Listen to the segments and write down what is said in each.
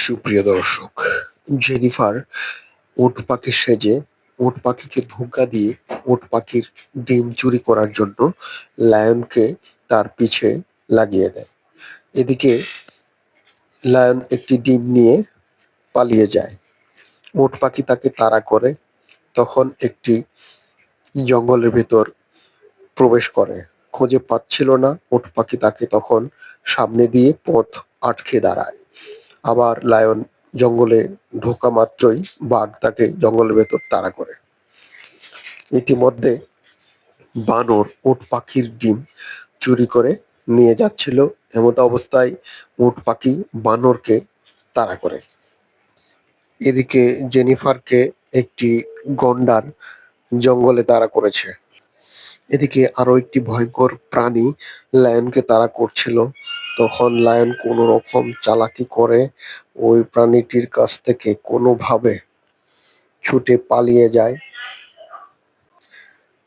সুপ্রিয় দর্শক, জেনিফার উট পাখি সেজে উট পাখিকে ধোঁকা দিয়ে উট পাখির ডিম চুরি করার জন্য লায়নকে তার পিছে লাগিয়ে দেয়। এদিকে লায়ন একটি ডিম নিয়ে পালিয়ে যায়। উট পাখি তাকে তাড়া করে। তখন একটি জঙ্গলের ভেতর প্রবেশ করে। খুঁজে পাচ্ছিল না উট পাখি, তাকে তখন সামনে দিয়ে পথ আটকে দাঁড়ায়। আবার লায়ন জঙ্গলে ঢোকা মাত্রই বাঘ তাকে জঙ্গলের ভেতর তাড়া করে। ইতিমধ্যে বানর উট পাখির ডিম চুরি করে নিয়ে যাচ্ছিল। এমত অবস্থায় উট পাখি বানরকে তাড়া করে। এদিকে জেনিফারকে একটি গন্ডার জঙ্গলে তাড়া করেছে। এদিকে আরো একটি ভয়ঙ্কর প্রাণী লায়নকে তাড়া করছিল। তখন লায়ন কোনো রকম চালাকি করে ওই প্রাণীটির কাছ থেকে কোনোভাবে ছুটে পালিয়ে যায়।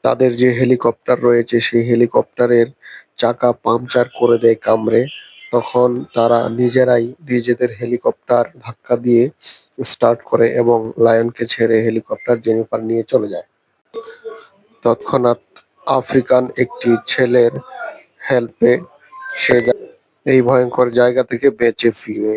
তাদের যে হেলিকপ্টার রয়েছে সেই হেলিকপ্টারের চাকা পাংচার করে দেয় কামড়ে। তখন তারা নিজেরাই নিজেদের হেলিকপ্টার ধাক্কা দিয়ে স্টার্ট করে এবং লায়নকে ছেড়ে হেলিকপ্টার জেনিফার নিয়ে চলে যায়। তৎক্ষণাৎ আফ্রিকান একটি ছেলের হেল্পে সে এই ভয়ঙ্কর জায়গা থেকে বেঁচে ফিরে।